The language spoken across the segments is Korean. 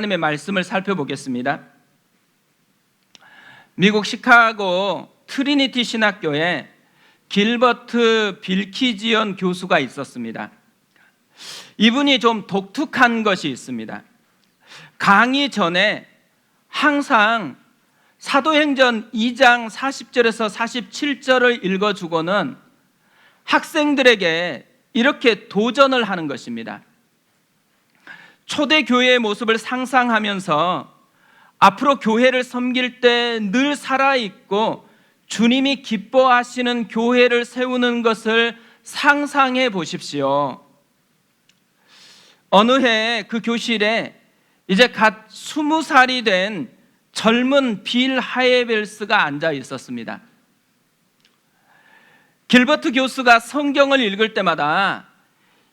하나님의 말씀을 살펴보겠습니다. 미국 시카고 트리니티 신학교에 길버트 빌키지언 교수가 있었습니다. 이분이 좀 독특한 것이 있습니다. 강의 전에 항상 사도행전 2장 40절에서 47절을 읽어주고는 학생들에게 이렇게 도전을 하는 것입니다. 초대교회의 모습을 상상하면서 앞으로 교회를 섬길 때 늘 살아있고 주님이 기뻐하시는 교회를 세우는 것을 상상해 보십시오. 어느 해 그 교실에 이제 갓 20살이 된 젊은 빌 하예벨스가 앉아 있었습니다. 길버트 교수가 성경을 읽을 때마다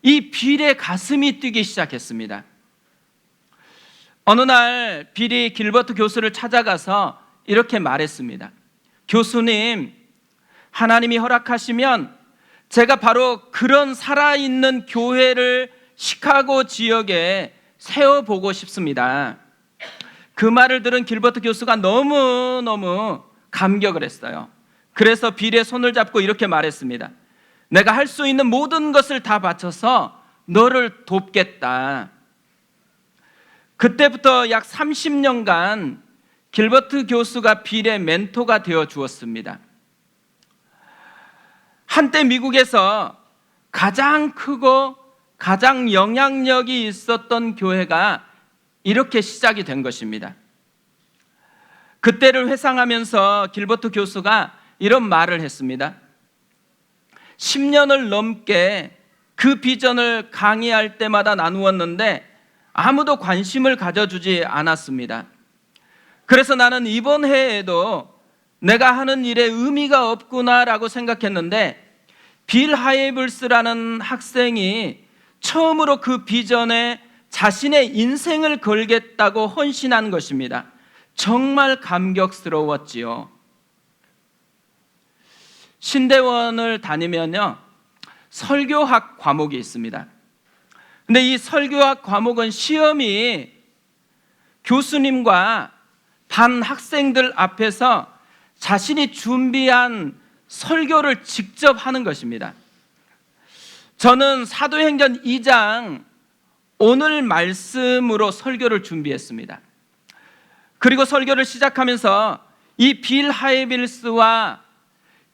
이 빌의 가슴이 뛰기 시작했습니다. 어느 날 빌이 길버트 교수를 찾아가서 이렇게 말했습니다. 교수님, 하나님이 허락하시면 제가 바로 그런 살아있는 교회를 시카고 지역에 세워보고 싶습니다. 그 말을 들은 길버트 교수가 너무너무 감격을 했어요. 그래서 빌의 손을 잡고 이렇게 말했습니다. 내가 할 수 있는 모든 것을 다 바쳐서 너를 돕겠다. 그때부터 약 30년간 길버트 교수가 빌의 멘토가 되어 주었습니다. 한때 미국에서 가장 크고 가장 영향력이 있었던 교회가 이렇게 시작이 된 것입니다. 그때를 회상하면서 길버트 교수가 이런 말을 했습니다. 10년을 넘게 그 비전을 강의할 때마다 나누었는데 아무도 관심을 가져주지 않았습니다. 그래서 나는 이번 해에도 내가 하는 일에 의미가 없구나라고 생각했는데 빌 하예블스라는 학생이 처음으로 그 비전에 자신의 인생을 걸겠다고 헌신한 것입니다. 정말 감격스러웠지요. 신대원을 다니면요, 설교학 과목이 있습니다. 근데 이 설교학 과목은 시험이 교수님과 반 학생들 앞에서 자신이 준비한 설교를 직접 하는 것입니다. 저는 사도행전 2장 오늘 말씀으로 설교를 준비했습니다. 그리고 설교를 시작하면서 이 빌 하예빌스와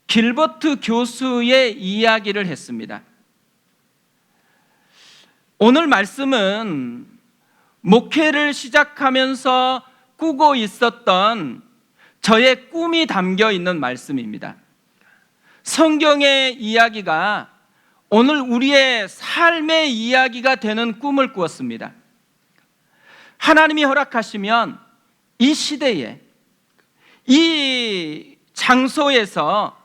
길버트 교수의 이야기를 했습니다. 오늘 말씀은 목회를 시작하면서 꾸고 있었던 저의 꿈이 담겨 있는 말씀입니다. 성경의 이야기가 오늘 우리의 삶의 이야기가 되는 꿈을 꾸었습니다. 하나님이 허락하시면 이 시대에 이 장소에서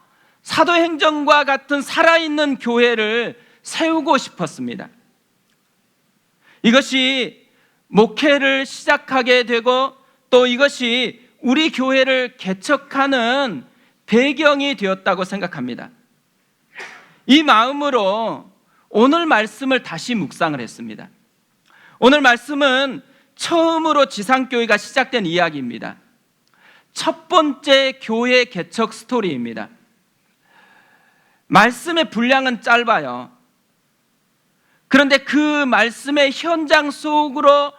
사도행전과 같은 살아있는 교회를 세우고 싶었습니다. 이것이 목회를 시작하게 되고 또 이것이 우리 교회를 개척하는 배경이 되었다고 생각합니다. 이 마음으로 오늘 말씀을 다시 묵상을 했습니다. 오늘 말씀은 처음으로 지상교회가 시작된 이야기입니다. 첫 번째 교회 개척 스토리입니다. 말씀의 분량은 짧아요. 그런데 그 말씀의 현장 속으로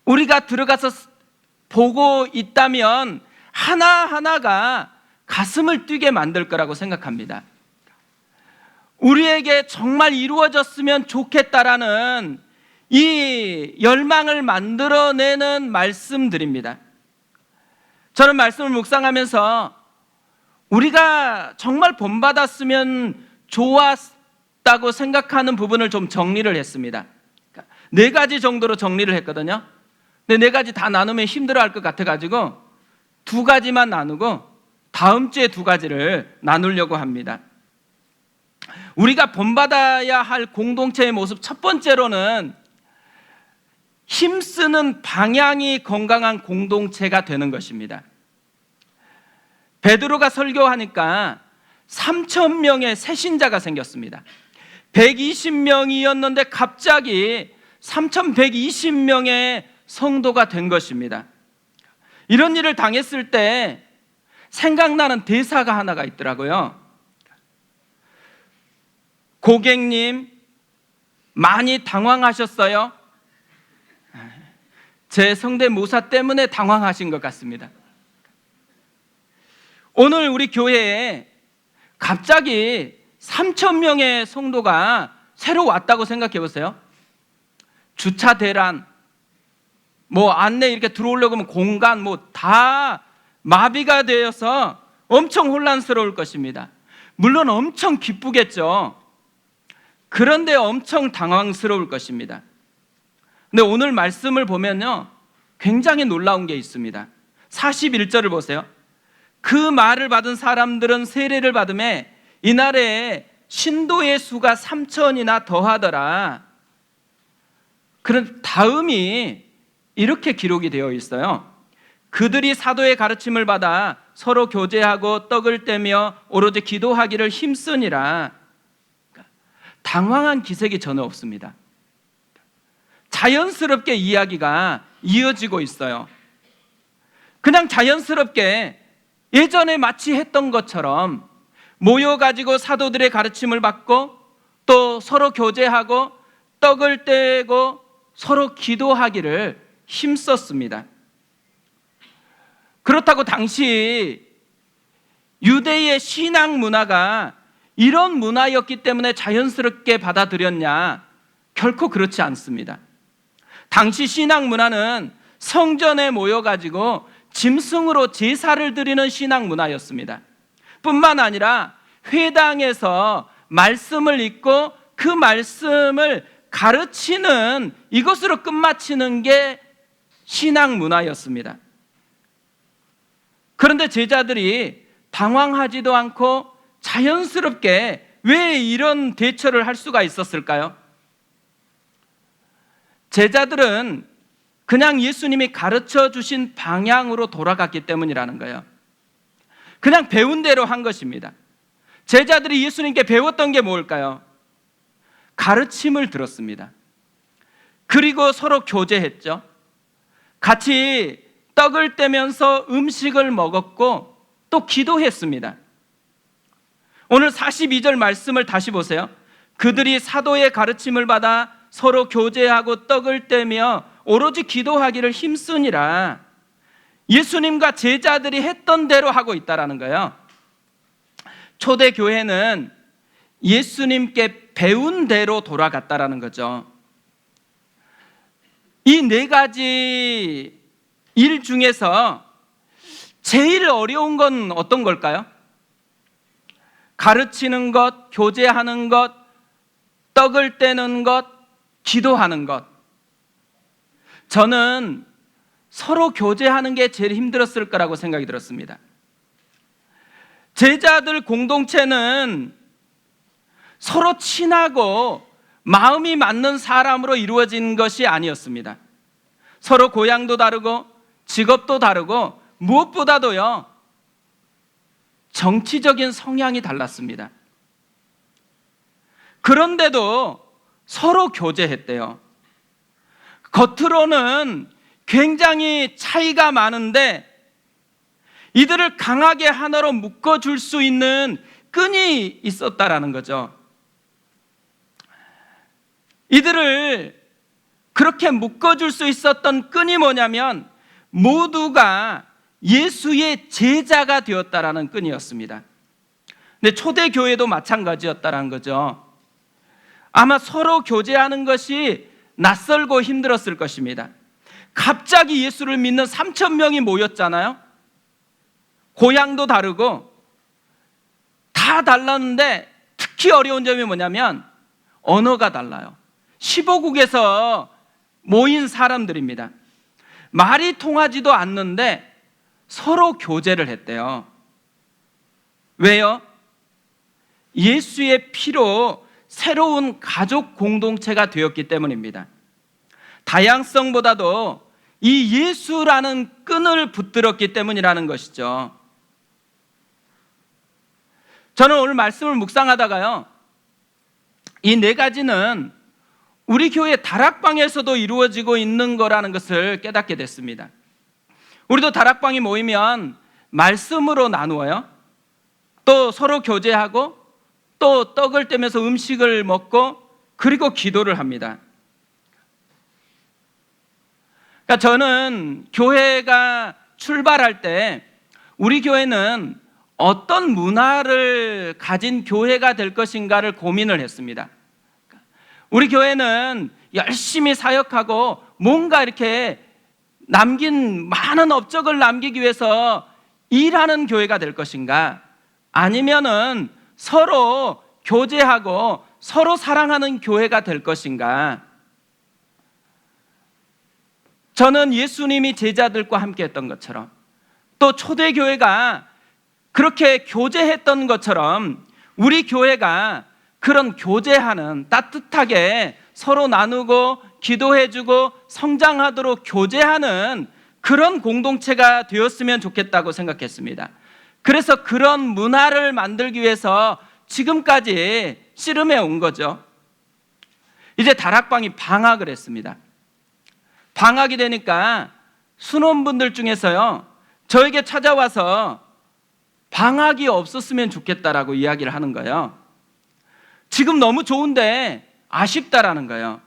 우리가 들어가서 보고 있다면 하나하나가 가슴을 뛰게 만들 거라고 생각합니다. 우리에게 정말 이루어졌으면 좋겠다라는 이 열망을 만들어내는 말씀들입니다. 저는 말씀을 묵상하면서 우리가 정말 본받았으면 좋았다고 생각하는 부분을 좀 정리를 했습니다. 4가지 정도로 정리를 했거든요. 근데 4가지 다 나누면 힘들어할 것 같아가지고 2가지만 나누고 다음 주에 2가지를 나누려고 합니다. 우리가 본받아야 할 공동체의 모습, 첫 번째로는 힘쓰는 방향이 건강한 공동체가 되는 것입니다. 베드로가 설교하니까 3,000명의 새신자가 생겼습니다. 120명이었는데 갑자기 3,120명의 성도가 된 것입니다. 이런 일을 당했을 때 생각나는 대사가 하나가 있더라고요. 고객님, 많이 당황하셨어요? 제 성대모사 때문에 당황하신 것 같습니다. 오늘 우리 교회에 갑자기 3,000명의 성도가 새로 왔다고 생각해 보세요. 주차 대란, 안내 이렇게 들어오려고 하면 공간 다 마비가 되어서 엄청 혼란스러울 것입니다. 물론 엄청 기쁘겠죠. 그런데 엄청 당황스러울 것입니다. 근데 오늘 말씀을 보면요, 굉장히 놀라운 게 있습니다. 41절을 보세요. 그 말을 받은 사람들은 세례를 받음에 이날에 신도의 수가 3,000이나 더하더라. 그런 다음이 이렇게 기록이 되어 있어요. 그들이 사도의 가르침을 받아 서로 교제하고 떡을 떼며 오로지 기도하기를 힘쓰니라. 당황한 기색이 전혀 없습니다. 자연스럽게 이야기가 이어지고 있어요. 그냥 자연스럽게 예전에 마치 했던 것처럼 모여가지고 사도들의 가르침을 받고 또 서로 교제하고 떡을 떼고 서로 기도하기를 힘썼습니다. 그렇다고 당시 유대의 신앙 문화가 이런 문화였기 때문에 자연스럽게 받아들였냐? 결코 그렇지 않습니다. 당시 신앙 문화는 성전에 모여가지고 짐승으로 제사를 드리는 신앙 문화였습니다. 뿐만 아니라 회당에서 말씀을 읽고 그 말씀을 가르치는 이것으로 끝마치는 게 신앙 문화였습니다. 그런데 제자들이 당황하지도 않고 자연스럽게 왜 이런 대처를 할 수가 있었을까요? 제자들은 그냥 예수님이 가르쳐 주신 방향으로 돌아갔기 때문이라는 거예요. 그냥 배운 대로 한 것입니다. 제자들이 예수님께 배웠던 게 뭘까요? 가르침을 들었습니다. 그리고 서로 교제했죠. 같이 떡을 떼면서 음식을 먹었고 또 기도했습니다. 오늘 42절 말씀을 다시 보세요. 그들이 사도의 가르침을 받아 서로 교제하고 떡을 떼며 오로지 기도하기를 힘쓰니라. 예수님과 제자들이 했던 대로 하고 있다라는 거예요. 초대교회는 예수님께 배운 대로 돌아갔다라는 거죠. 이 네 가지 일 중에서 제일 어려운 건 어떤 걸까요? 가르치는 것, 교제하는 것, 떡을 떼는 것, 기도하는 것. 저는 서로 교제하는 게 제일 힘들었을 거라고 생각이 들었습니다. 제자들 공동체는 서로 친하고 마음이 맞는 사람으로 이루어진 것이 아니었습니다. 서로 고향도 다르고 직업도 다르고 무엇보다도요, 정치적인 성향이 달랐습니다. 그런데도 서로 교제했대요. 겉으로는 굉장히 차이가 많은데 이들을 강하게 하나로 묶어줄 수 있는 끈이 있었다라는 거죠. 이들을 그렇게 묶어줄 수 있었던 끈이 뭐냐면 모두가 예수의 제자가 되었다라는 끈이었습니다. 근데 초대교회도 마찬가지였다라는 거죠. 아마 서로 교제하는 것이 낯설고 힘들었을 것입니다. 갑자기 예수를 믿는 3,000명이 모였잖아요. 고향도 다르고 다 달랐는데 특히 어려운 점이 뭐냐면 언어가 달라요. 15국에서 모인 사람들입니다. 말이 통하지도 않는데 서로 교제를 했대요. 왜요? 예수의 피로 새로운 가족 공동체가 되었기 때문입니다. 다양성보다도 이 예수라는 끈을 붙들었기 때문이라는 것이죠. 저는 오늘 말씀을 묵상하다가요, 이 네 가지는 우리 교회 다락방에서도 이루어지고 있는 거라는 것을 깨닫게 됐습니다. 우리도 다락방이 모이면 말씀으로 나누어요. 또 서로 교제하고 또 떡을 떼면서 음식을 먹고 그리고 기도를 합니다. 그러니까 저는 교회가 출발할 때 우리 교회는 어떤 문화를 가진 교회가 될 것인가를 고민을 했습니다. 우리 교회는 열심히 사역하고 뭔가 이렇게 남긴 많은 업적을 남기기 위해서 일하는 교회가 될 것인가, 아니면은 서로 교제하고 서로 사랑하는 교회가 될 것인가. 저는 예수님이 제자들과 함께 했던 것처럼 또 초대교회가 그렇게 교제했던 것처럼 우리 교회가 그런 교제하는, 따뜻하게 서로 나누고 기도해주고 성장하도록 교제하는 그런 공동체가 되었으면 좋겠다고 생각했습니다. 그래서 그런 문화를 만들기 위해서 지금까지 씨름해 온 거죠. 이제 다락방이 방학을 했습니다. 방학이 되니까 순원분들 중에서요, 저에게 찾아와서 방학이 없었으면 좋겠다라고 이야기를 하는 거예요. 지금 너무 좋은데 아쉽다라는 거예요.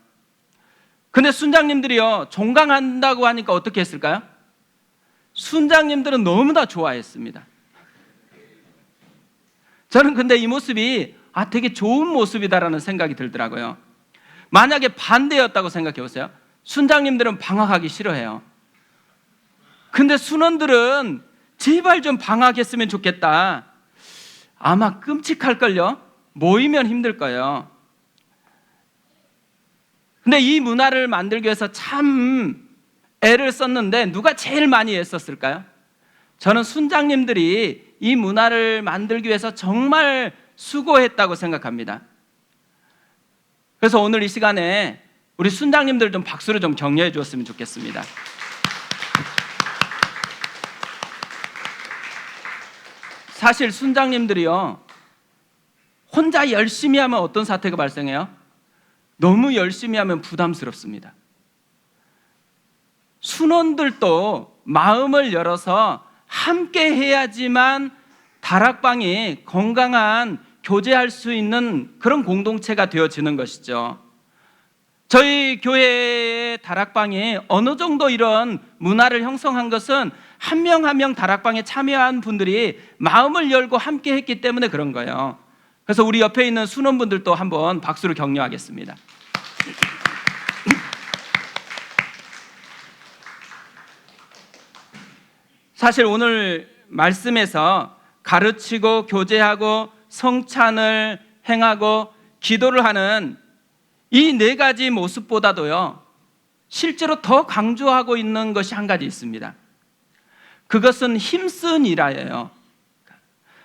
근데 순장님들이요, 종강한다고 하니까 어떻게 했을까요? 순장님들은 너무나 좋아했습니다. 저는 근데 이 모습이 되게 좋은 모습이다라는 생각이 들더라고요. 만약에 반대였다고 생각해 보세요. 순장님들은 방학하기 싫어해요. 근데 순원들은 제발 좀 방학했으면 좋겠다. 아마 끔찍할걸요? 모이면 힘들 거예요. 근데 이 문화를 만들기 위해서 참 애를 썼는데 누가 제일 많이 애썼을까요? 저는 순장님들이 이 문화를 만들기 위해서 정말 수고했다고 생각합니다. 그래서 오늘 이 시간에 우리 순장님들 좀 박수로 좀 격려해 주었으면 좋겠습니다. 사실 순장님들이요, 혼자 열심히 하면 어떤 사태가 발생해요? 너무 열심히 하면 부담스럽습니다. 순원들도 마음을 열어서 함께 해야지만 다락방이 건강한 교제할 수 있는 그런 공동체가 되어지는 것이죠. 저희 교회의 다락방이 어느 정도 이런 문화를 형성한 것은 한 명 한 명 다락방에 참여한 분들이 마음을 열고 함께 했기 때문에 그런 거예요. 그래서 우리 옆에 있는 순원분들도 한번 박수로 격려하겠습니다. 사실 오늘 말씀에서 가르치고 교제하고 성찬을 행하고 기도를 하는 이 네 가지 모습보다도요, 실제로 더 강조하고 있는 것이 한 가지 있습니다. 그것은 힘쓴 일이에요.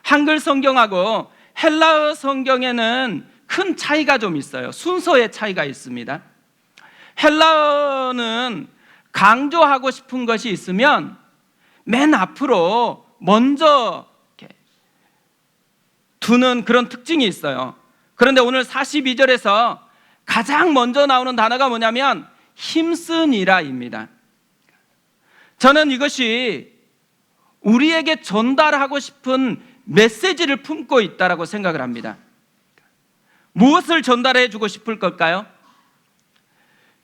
한글 성경하고 헬라어 성경에는 큰 차이가 좀 있어요. 순서의 차이가 있습니다. 헬라어는 강조하고 싶은 것이 있으면 맨 앞으로 먼저 두는 그런 특징이 있어요. 그런데 오늘 42절에서 가장 먼저 나오는 단어가 뭐냐면 힘쓰니라입니다. 저는 이것이 우리에게 전달하고 싶은 메시지를 품고 있다고 생각을 합니다. 무엇을 전달해 주고 싶을 걸까요?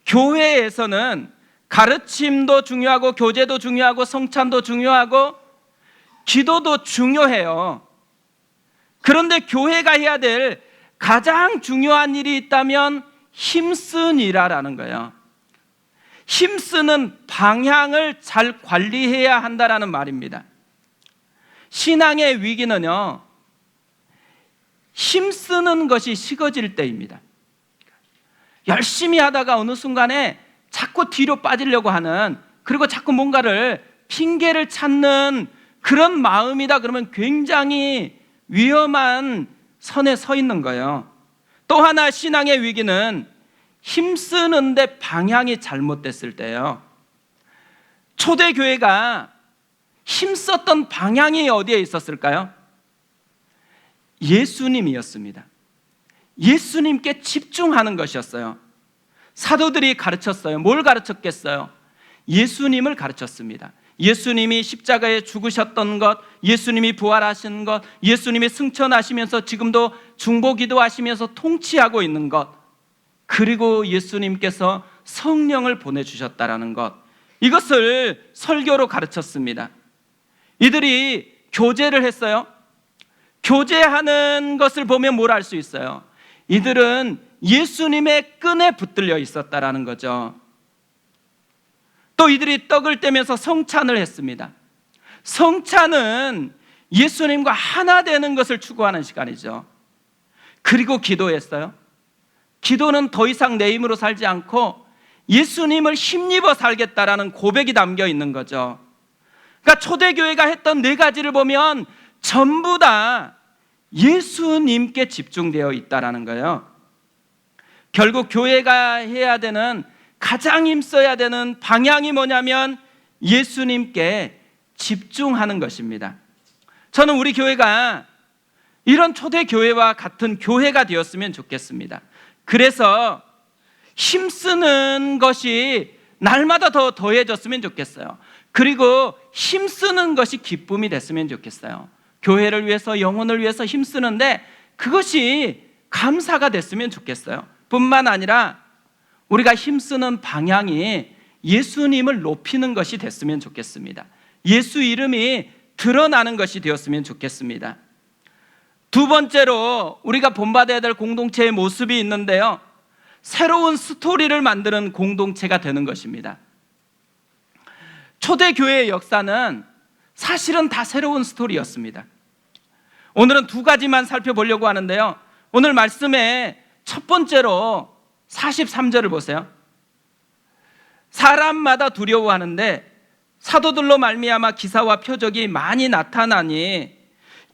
교회에서는 가르침도 중요하고 교제도 중요하고 성찬도 중요하고 기도도 중요해요. 그런데 교회가 해야 될 가장 중요한 일이 있다면 힘쓰니라라는 거예요. 힘쓰는 방향을 잘 관리해야 한다라는 말입니다. 신앙의 위기는요, 힘쓰는 것이 식어질 때입니다. 열심히 하다가 어느 순간에 자꾸 뒤로 빠지려고 하는, 그리고 자꾸 뭔가를 핑계를 찾는 그런 마음이다 그러면 굉장히 위험한 선에 서 있는 거예요. 또 하나 신앙의 위기는 힘쓰는데 방향이 잘못됐을 때예요. 초대교회가 힘썼던 방향이 어디에 있었을까요? 예수님이었습니다. 예수님께 집중하는 것이었어요. 사도들이 가르쳤어요. 뭘 가르쳤겠어요? 예수님을 가르쳤습니다. 예수님이 십자가에 죽으셨던 것, 예수님이 부활하신 것, 예수님이 승천하시면서 지금도 중보기도 하시면서 통치하고 있는 것, 그리고 예수님께서 성령을 보내주셨다라는 것, 이것을 설교로 가르쳤습니다. 이들이 교제를 했어요. 교제하는 것을 보면 뭘 알 수 있어요? 이들은 예수님의 끈에 붙들려 있었다라는 거죠. 또 이들이 떡을 떼면서 성찬을 했습니다. 성찬은 예수님과 하나 되는 것을 추구하는 시간이죠. 그리고 기도했어요. 기도는 더 이상 내 힘으로 살지 않고 예수님을 힘입어 살겠다라는 고백이 담겨 있는 거죠. 그러니까 초대교회가 했던 네 가지를 보면 전부 다 예수님께 집중되어 있다라는 거예요. 결국 교회가 해야 되는, 가장 힘써야 되는 방향이 뭐냐면 예수님께 집중하는 것입니다. 저는 우리 교회가 이런 초대교회와 같은 교회가 되었으면 좋겠습니다. 그래서 힘쓰는 것이 날마다 더 더해졌으면 좋겠어요. 그리고 힘쓰는 것이 기쁨이 됐으면 좋겠어요. 교회를 위해서, 영혼을 위해서 힘쓰는데 그것이 감사가 됐으면 좋겠어요. 뿐만 아니라 우리가 힘쓰는 방향이 예수님을 높이는 것이 됐으면 좋겠습니다. 예수 이름이 드러나는 것이 되었으면 좋겠습니다. 두 번째로 우리가 본받아야 될 공동체의 모습이 있는데요, 새로운 스토리를 만드는 공동체가 되는 것입니다. 초대교회의 역사는 사실은 다 새로운 스토리였습니다. 오늘은 두 가지만 살펴보려고 하는데요, 오늘 말씀의 첫 번째로 43절을 보세요. 사람마다 두려워하는데 사도들로 말미암아 기사와 표적이 많이 나타나니,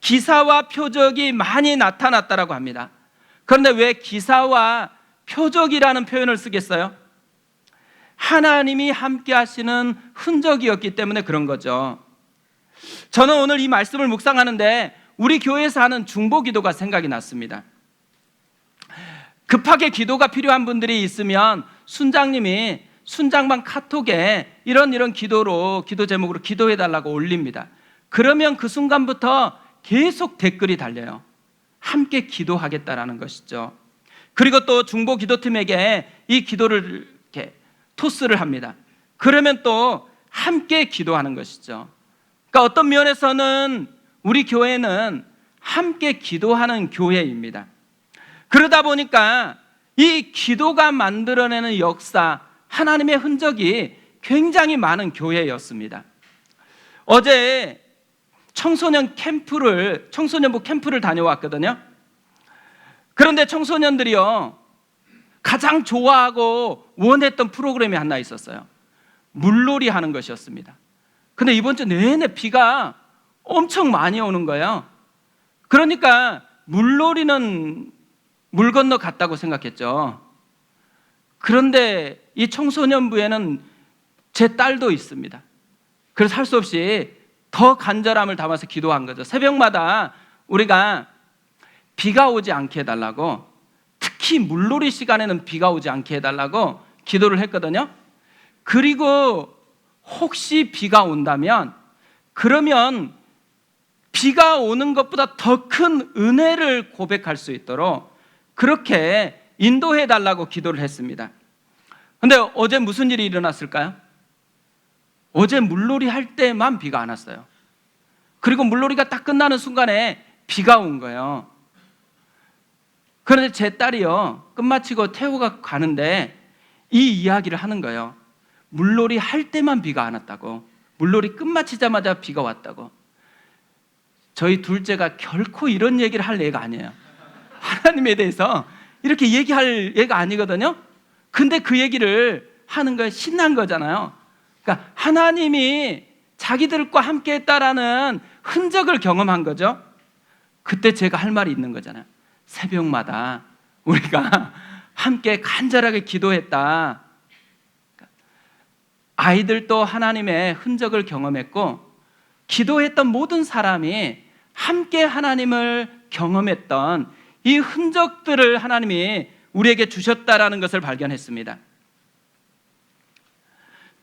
기사와 표적이 많이 나타났다라고 합니다. 그런데 왜 기사와 표적이라는 표현을 쓰겠어요? 하나님이 함께 하시는 흔적이었기 때문에 그런 거죠. 저는 오늘 이 말씀을 묵상하는데 우리 교회에서 하는 중보기도가 생각이 났습니다. 급하게 기도가 필요한 분들이 있으면 순장님이 순장방 카톡에 이런 기도 제목으로 기도해달라고 올립니다. 그러면 그 순간부터 계속 댓글이 달려요. 함께 기도하겠다라는 것이죠. 그리고 또 중보 기도팀에게 이 기도를 이렇게 토스를 합니다. 그러면 또 함께 기도하는 것이죠. 그러니까 어떤 면에서는 우리 교회는 함께 기도하는 교회입니다. 그러다 보니까 이 기도가 만들어내는 역사, 하나님의 흔적이 굉장히 많은 교회였습니다. 어제 청소년부 캠프를 다녀왔거든요. 그런데 청소년들이요, 가장 좋아하고 원했던 프로그램이 하나 있었어요. 물놀이 하는 것이었습니다. 근데 이번 주 내내 비가 엄청 많이 오는 거예요. 그러니까 물놀이는 물 건너 갔다고 생각했죠. 그런데 이 청소년부에는 제 딸도 있습니다. 그래서 할 수 없이 더 간절함을 담아서 기도한 거죠. 새벽마다 우리가 비가 오지 않게 해달라고, 특히 물놀이 시간에는 비가 오지 않게 해달라고 기도를 했거든요. 그리고 혹시 비가 온다면, 그러면 비가 오는 것보다 더 큰 은혜를 고백할 수 있도록 그렇게 인도해 달라고 기도를 했습니다. 근데 어제 무슨 일이 일어났을까요? 어제 물놀이 할 때만 비가 안 왔어요. 그리고 물놀이가 딱 끝나는 순간에 비가 온 거예요. 그런데 제 딸이요, 끝마치고 태우가 가는데 이 이야기를 하는 거예요. 물놀이 할 때만 비가 안 왔다고, 물놀이 끝마치자마자 비가 왔다고. 저희 둘째가 결코 이런 얘기를 할 애가 아니에요. 하나님에 대해서 이렇게 얘기할 애가 아니거든요. 근데 그 얘기를 하는 거에 신난 거잖아요. 그러니까 하나님이 자기들과 함께 했다라는 흔적을 경험한 거죠. 그때 제가 할 말이 있는 거잖아요. 새벽마다 우리가 함께 간절하게 기도했다. 아이들도 하나님의 흔적을 경험했고, 기도했던 모든 사람이 함께 하나님을 경험했던 이 흔적들을 하나님이 우리에게 주셨다라는 것을 발견했습니다.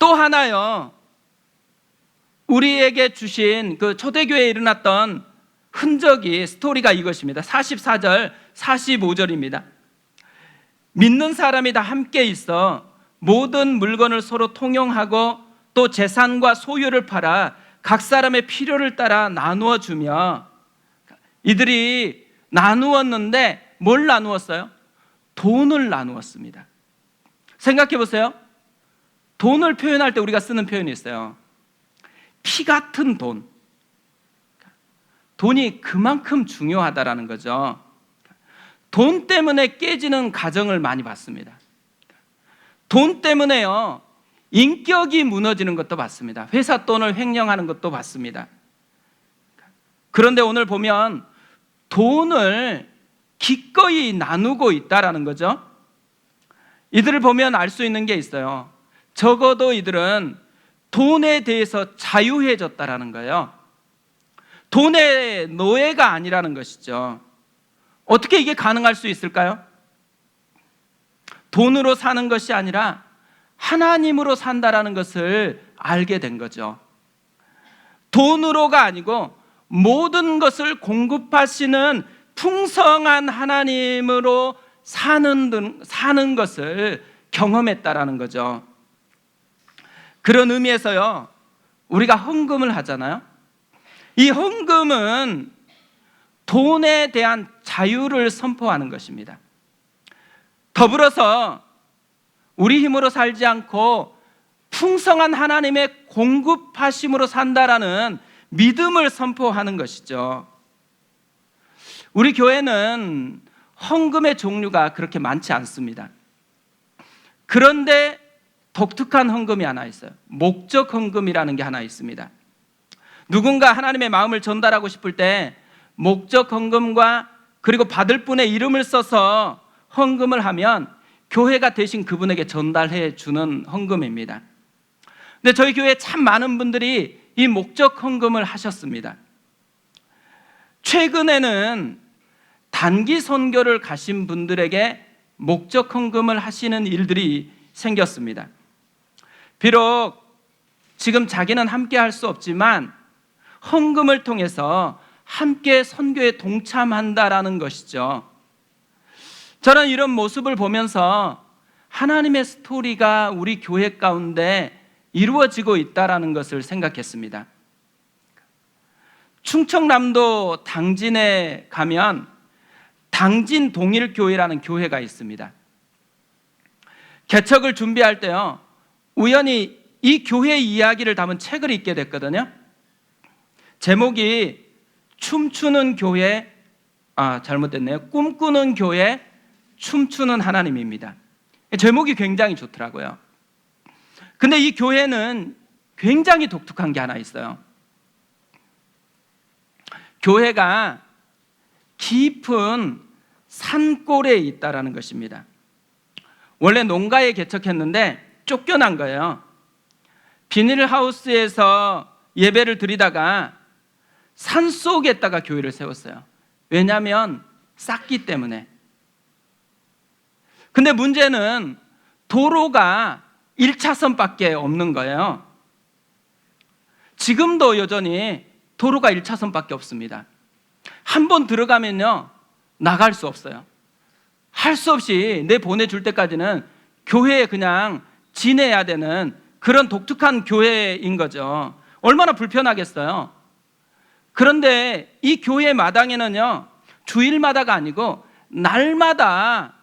또 하나요, 우리에게 주신 그 초대교회에 일어났던 흔적이, 스토리가 이것입니다. 44절 45절입니다. 믿는 사람이 다 함께 있어 모든 물건을 서로 통용하고 또 재산과 소유를 팔아 각 사람의 필요를 따라 나누어 주며, 이들이 나누었는데 뭘 나누었어요? 돈을 나누었습니다. 생각해 보세요. 돈을 표현할 때 우리가 쓰는 표현이 있어요. 피 같은 돈. 돈이 그만큼 중요하다라는 거죠. 돈 때문에 깨지는 가정을 많이 봤습니다. 돈 때문에요, 인격이 무너지는 것도 봤습니다. 회사 돈을 횡령하는 것도 봤습니다. 그런데 오늘 보면 돈을 기꺼이 나누고 있다라는 거죠. 이들을 보면 알 수 있는 게 있어요. 적어도 이들은 돈에 대해서 자유해졌다라는 거예요. 돈의 노예가 아니라는 것이죠. 어떻게 이게 가능할 수 있을까요? 돈으로 사는 것이 아니라 하나님으로 산다라는 것을 알게 된 거죠. 돈으로가 아니고 모든 것을 공급하시는 풍성한 하나님으로 사는 것을 경험했다라는 거죠. 그런 의미에서요, 우리가 헌금을 하잖아요. 이 헌금은 돈에 대한 자유를 선포하는 것입니다. 더불어서 우리 힘으로 살지 않고 풍성한 하나님의 공급하심으로 산다라는 믿음을 선포하는 것이죠. 우리 교회는 헌금의 종류가 그렇게 많지 않습니다. 그런데 독특한 헌금이 하나 있어요. 목적 헌금이라는 게 하나 있습니다. 누군가 하나님의 마음을 전달하고 싶을 때 목적 헌금과 그리고 받을 분의 이름을 써서 헌금을 하면 교회가 대신 그분에게 전달해 주는 헌금입니다. 근데 저희 교회에 참 많은 분들이 이 목적 헌금을 하셨습니다. 최근에는 단기 선교를 가신 분들에게 목적 헌금을 하시는 일들이 생겼습니다. 비록 지금 자기는 함께 할 수 없지만 헌금을 통해서 함께 선교에 동참한다라는 것이죠. 저는 이런 모습을 보면서 하나님의 스토리가 우리 교회 가운데 이루어지고 있다라는 것을 생각했습니다. 충청남도 당진에 가면 당진 동일교회라는 교회가 있습니다. 개척을 준비할 때요, 우연히 이 교회 이야기를 담은 책을 읽게 됐거든요. 제목이 춤추는 교회, 잘못됐네요. 꿈꾸는 교회, 춤추는 하나님입니다. 제목이 굉장히 좋더라고요. 근데 이 교회는 굉장히 독특한 게 하나 있어요. 교회가 깊은 산골에 있다라는 것입니다. 원래 농가에 개척했는데 쫓겨난 거예요. 비닐하우스에서 예배를 드리다가 산속에다가 교회를 세웠어요. 왜냐하면 쌌기 때문에. 근데 문제는 도로가 1차선밖에 없는 거예요. 지금도 여전히 도로가 1차선밖에 없습니다. 한 번 들어가면요, 나갈 수 없어요. 할 수 없이 내 보내줄 때까지는 교회에 그냥 지내야 되는 그런 독특한 교회인 거죠. 얼마나 불편하겠어요. 그런데 이 교회 마당에는요, 주일마다가 아니고 날마다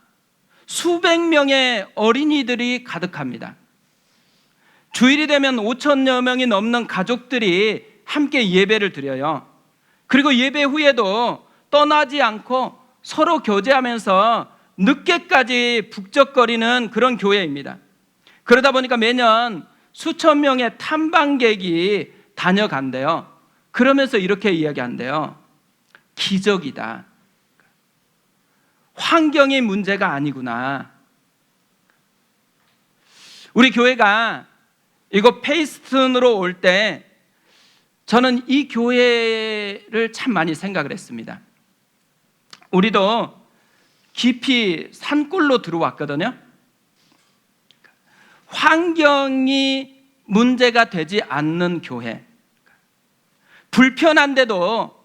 수백 명의 어린이들이 가득합니다. 주일이 되면 5천여 명이 넘는 가족들이 함께 예배를 드려요. 그리고 예배 후에도 떠나지 않고 서로 교제하면서 늦게까지 북적거리는 그런 교회입니다. 그러다 보니까 매년 수천 명의 탐방객이 다녀간대요. 그러면서 이렇게 이야기한대요. 기적이다. 환경이 문제가 아니구나. 우리 교회가 이거 페이스턴으로 올 때 저는 이 교회를 참 많이 생각을 했습니다. 우리도 깊이 산골로 들어왔거든요. 환경이 문제가 되지 않는 교회, 불편한데도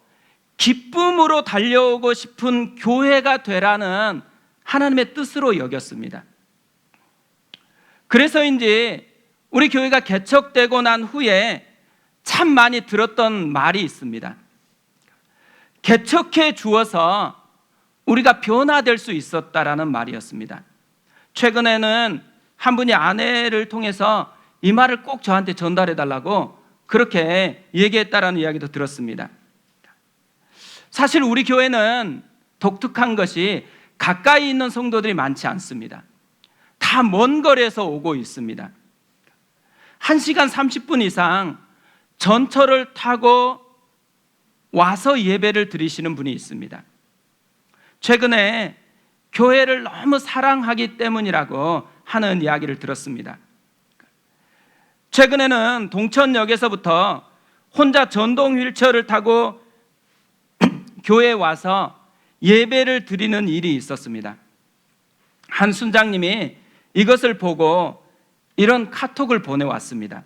기쁨으로 달려오고 싶은 교회가 되라는 하나님의 뜻으로 여겼습니다. 그래서인지 우리 교회가 개척되고 난 후에 참 많이 들었던 말이 있습니다. 개척해 주어서 우리가 변화될 수 있었다라는 말이었습니다. 최근에는 한 분이 아내를 통해서 이 말을 꼭 저한테 전달해 달라고 그렇게 얘기했다라는 이야기도 들었습니다. 사실 우리 교회는 독특한 것이 가까이 있는 성도들이 많지 않습니다. 다 먼 거리에서 오고 있습니다. 1시간 30분 이상 전철을 타고 와서 예배를 드리시는 분이 있습니다. 최근에 교회를 너무 사랑하기 때문이라고 하는 이야기를 들었습니다. 최근에는 동천역에서부터 혼자 전동 휠체어를 타고 교회에 와서 예배를 드리는 일이 있었습니다. 한 순장님이 이것을 보고 이런 카톡을 보내왔습니다.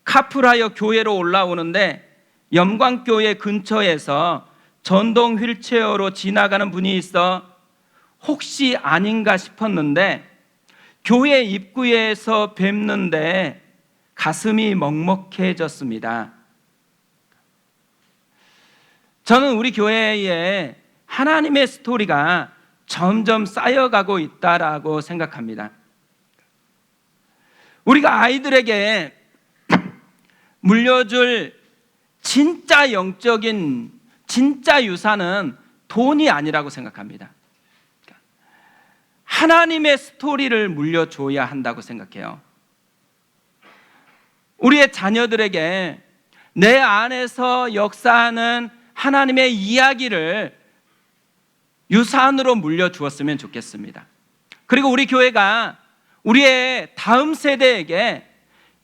카풀하여 교회로 올라오는데 염광교회 근처에서 전동 휠체어로 지나가는 분이 있어 혹시 아닌가 싶었는데 교회 입구에서 뵙는데 가슴이 먹먹해졌습니다. 저는 우리 교회에 하나님의 스토리가 점점 쌓여가고 있다라고 생각합니다. 우리가 아이들에게 물려줄 진짜 영적인 진짜 유산은 돈이 아니라고 생각합니다. 하나님의 스토리를 물려줘야 한다고 생각해요. 우리의 자녀들에게 내 안에서 역사하는 하나님의 이야기를 유산으로 물려주었으면 좋겠습니다. 그리고 우리 교회가 우리의 다음 세대에게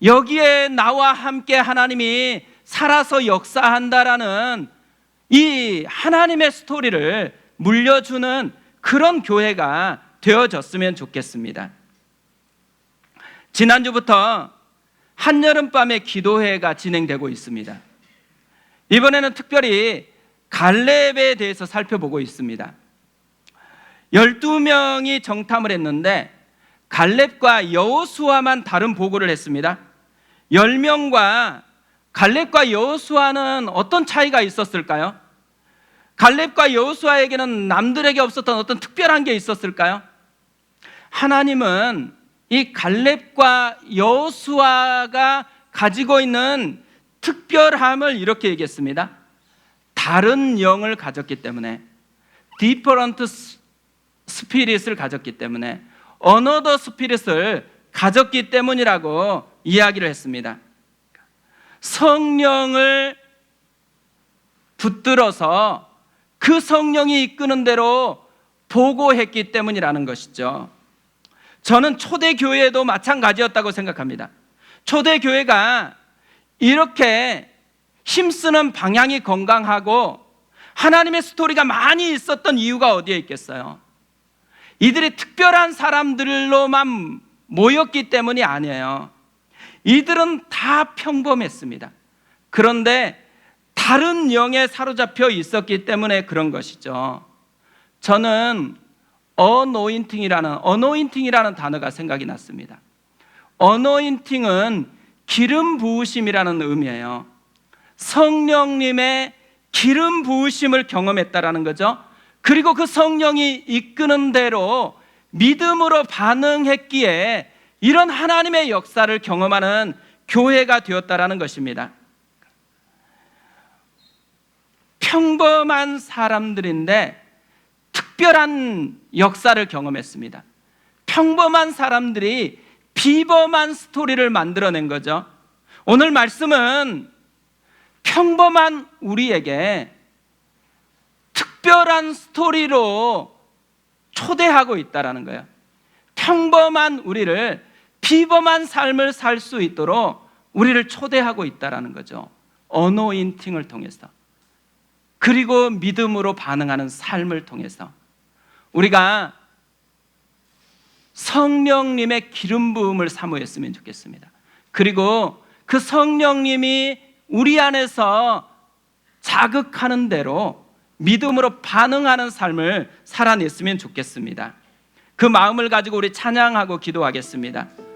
여기에 나와 함께 하나님이 살아서 역사한다라는 이 하나님의 스토리를 물려주는 그런 교회가 되어졌으면 좋겠습니다. 지난주부터 한여름밤의 기도회가 진행되고 있습니다. 이번에는 특별히 갈렙에 대해서 살펴보고 있습니다. 12명이 정탐을 했는데 갈렙과 여호수아만 다른 보고를 했습니다. 10명과 갈렙과 여호수아는 어떤 차이가 있었을까요? 갈렙과 여호수아에게는 남들에게 없었던 어떤 특별한 게 있었을까요? 하나님은 이 갈렙과 여호수아가 가지고 있는 특별함을 이렇게 얘기했습니다. 다른 영을 가졌기 때문에, different spirit을 가졌기 때문에, another spirit을 가졌기 때문이라고 이야기를 했습니다. 성령을 붙들어서 그 성령이 이끄는 대로 보고했기 때문이라는 것이죠. 저는 초대교회도 마찬가지였다고 생각합니다. 초대교회가 이렇게 힘쓰는 방향이 건강하고 하나님의 스토리가 많이 있었던 이유가 어디에 있겠어요? 이들이 특별한 사람들로만 모였기 때문이 아니에요. 이들은 다 평범했습니다. 그런데 다른 영에 사로잡혀 있었기 때문에 그런 것이죠. 저는 어노인팅이라는 단어가 생각이 났습니다. 어노인팅은 기름 부으심이라는 의미예요. 성령님의 기름 부으심을 경험했다라는 거죠. 그리고 그 성령이 이끄는 대로 믿음으로 반응했기에 이런 하나님의 역사를 경험하는 교회가 되었다라는 것입니다. 평범한 사람들인데 특별한 역사를 경험했습니다. 평범한 사람들이 비범한 스토리를 만들어낸 거죠. 오늘 말씀은 평범한 우리에게 특별한 스토리로 초대하고 있다라는 거예요. 평범한 우리를 비범한 삶을 살 수 있도록 우리를 초대하고 있다라는 거죠. 어노인팅을 통해서, 그리고 믿음으로 반응하는 삶을 통해서 우리가 성령님의 기름 부음을 사모했으면 좋겠습니다. 그리고 그 성령님이 우리 안에서 자극하는 대로 믿음으로 반응하는 삶을 살아냈으면 좋겠습니다. 그 마음을 가지고 우리 찬양하고 기도하겠습니다.